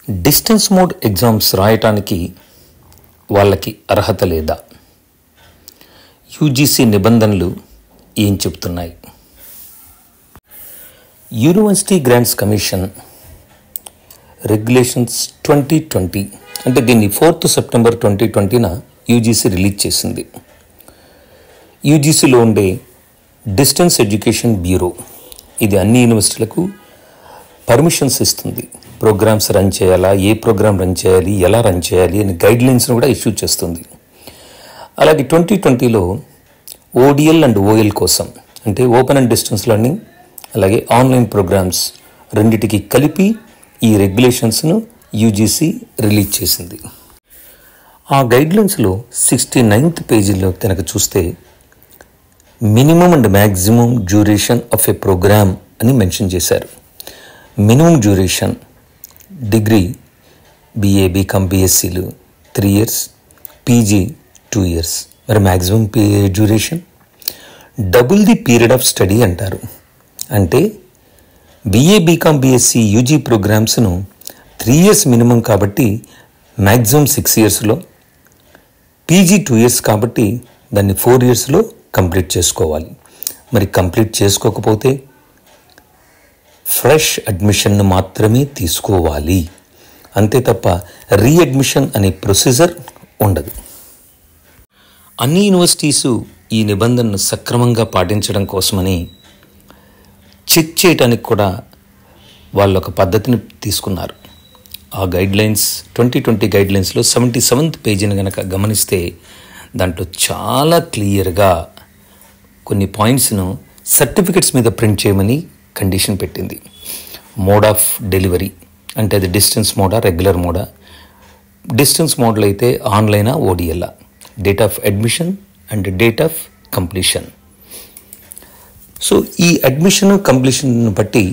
Distance mode exams రాయటానికి వాళ్ళకి అర్హత లేదా? యూజీసీ నిబంధనలు ఏం చెప్తున్నాయి? యూనివర్సిటీ గ్రాంట్స్ కమిషన్ రెగ్యులేషన్స్ 2020 అంటే దీన్ని 4th సెప్టెంబర్ 2020న యూజీసీ రిలీజ్ చేసింది. యూజీసీలో ఉండే డిస్టెన్స్ ఎడ్యుకేషన్ బ్యూరో ఇది అన్ని యూనివర్సిటీలకు పర్మిషన్స్ ఇస్తుంది. ప్రోగ్రామ్స్ రన్ చేయాలా, ఏ ప్రోగ్రామ్ రన్ చేయాలి, ఎలా రన్ చేయాలి అని గైడ్లైన్స్ను కూడా ఇష్యూ చేస్తుంది. అలాగే 2020లో ఓడిఎల్ అండ్ ఓఎల్ కోసం అంటే ఓపెన్ అండ్ డిస్టెన్స్ లెర్నింగ్ అలాగే ఆన్లైన్ ప్రోగ్రామ్స్ రెండిటికి కలిపి ఈ రెగ్యులేషన్స్ను యూజీసీ రిలీజ్ చేసింది. ఆ గైడ్లైన్స్లో 69th పేజీలో కనుక చూస్తే minimum and maximum duration of a programme అని మెన్షన్ చేశారు. Minimum duration degree BA, BCom, BScలు 3 years, PG 2 years. మరి maximum duration double the period of study అంటారు. అంటే BA, BCom, BSc యూజీ ప్రోగ్రామ్స్ను 3 years మినిమం కాబట్టి మ్యాక్సిమం 6 yearsలో, PG 2 years కాబట్టి దాన్ని 4 yearsలో కంప్లీట్ చేసుకోవాలి. మరి కంప్లీట్ చేసుకోకపోతే ఫ్రెష్ అడ్మిషన్ను మాత్రమే తీసుకోవాలి, అంతే తప్ప రీఅడ్మిషన్ అనే ప్రొసీజర్ ఉండదు. అన్ని యూనివర్సిటీసు ఈ నిబంధనను సక్రమంగా పాటించడం కోసమని చెక్ చేయడానికి కూడా వాళ్ళు ఒక పద్ధతిని తీసుకున్నారు. ఆ గైడ్లైన్స్ 2020 గైడ్లైన్స్లో 77th పేజీని కనుక గమనిస్తే దాంట్లో చాలా క్లియర్గా కొన్ని పాయింట్స్ను సర్టిఫికెట్స్ మీద ప్రింట్ చేయమని కండిషన్ పెట్టింది. మోడ్ ఆఫ్ డెలివరీ అంటే అది డిస్టెన్స్ మోడా, రెగ్యులర్ మోడా, డిస్టెన్స్ మోడ్లో అయితే ఆన్లైనా, ఓడిఎల్లా, date of admission and date of completion. So ఈ అడ్మిషన్ కంప్లీషన్ బట్టి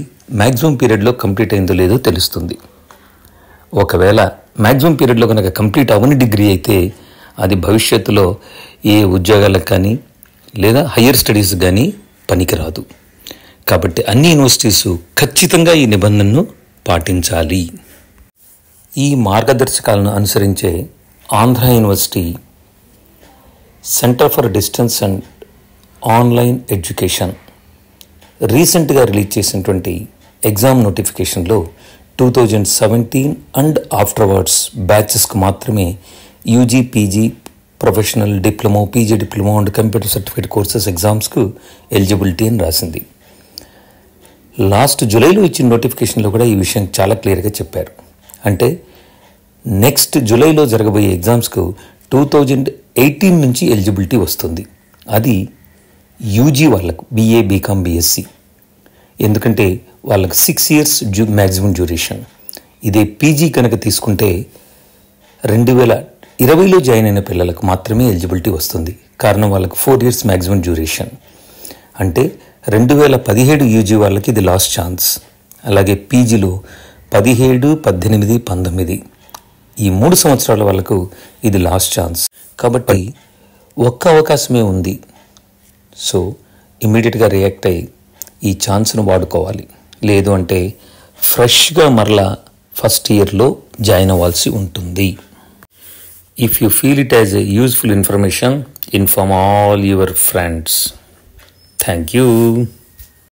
మ్యాక్సిమం పీరియడ్లో కంప్లీట్ అయిందో లేదో తెలుస్తుంది. ఒకవేళ మ్యాక్సిమం పీరియడ్లో కనుక కంప్లీట్ అవ్వని డిగ్రీ అయితే అది భవిష్యత్తులో ఏ ఉద్యోగాలకు కానీ లేదా హయ్యర్ స్టడీస్ కానీ పనికిరాదు. కాబట్టి అన్ని యూనివర్సిటీసు ఖచ్చితంగా ఈ నిబంధనను పాటించాలి. ఈ మార్గదర్శకాలను అనుసరించే Andhra university centre for distance and online education రీసెంట్గా రిలీజ్ చేసినటువంటి ఎగ్జామ్ నోటిఫికేషన్లో 2017 అండ్ ఆఫ్టర్వర్డ్స్ బ్యాచెస్కి మాత్రమే UG, PG, professional, diploma, PG diploma and computer certificate courses ఎగ్జామ్స్కు ఎలిజిబిలిటీ అని రాసింది. లాస్ట్ జూలైలో ఇచ్చిన నోటిఫికేషన్లో కూడా ఈ విషయం చాలా క్లియర్గా చెప్పారు. అంటే నెక్స్ట్ జూలైలో జరగబోయే ఎగ్జామ్స్కు 2018 నుంచి ఎలిజిబిలిటీ వస్తుంది. అది యూజీ వాళ్ళకు BA, BCom, BSc. ఎందుకంటే వాళ్ళకి 6 years మ్యాక్సిమం డ్యూరేషన్. ఇదే పీజీ కనుక తీసుకుంటే 2020లో జాయిన్ అయిన పిల్లలకు మాత్రమే ఎలిజిబిలిటీ వస్తుంది. కారణం వాళ్ళకి 4 years మ్యాక్సిమం డ్యూరేషన్. అంటే 2017 యూజీ వాళ్ళకి ఇది లాస్ట్ ఛాన్స్. అలాగే పీజీలో 17, 18, 19 ఈ 3 సంవత్సరాల వాళ్ళకు ఇది లాస్ట్ ఛాన్స్. కాబట్టి ఒక్క అవకాశమే ఉంది. సో ఇమ్మీడియట్గా రియాక్ట్ అయ్యి ఈ ఛాన్స్ను వాడుకోవాలి. లేదు అంటే ఫ్రెష్గా మరలా ఫస్ట్ ఇయర్లో జాయిన్ అవ్వాల్సి ఉంటుంది. If you feel it as a useful information, inform all your friends. Thank you.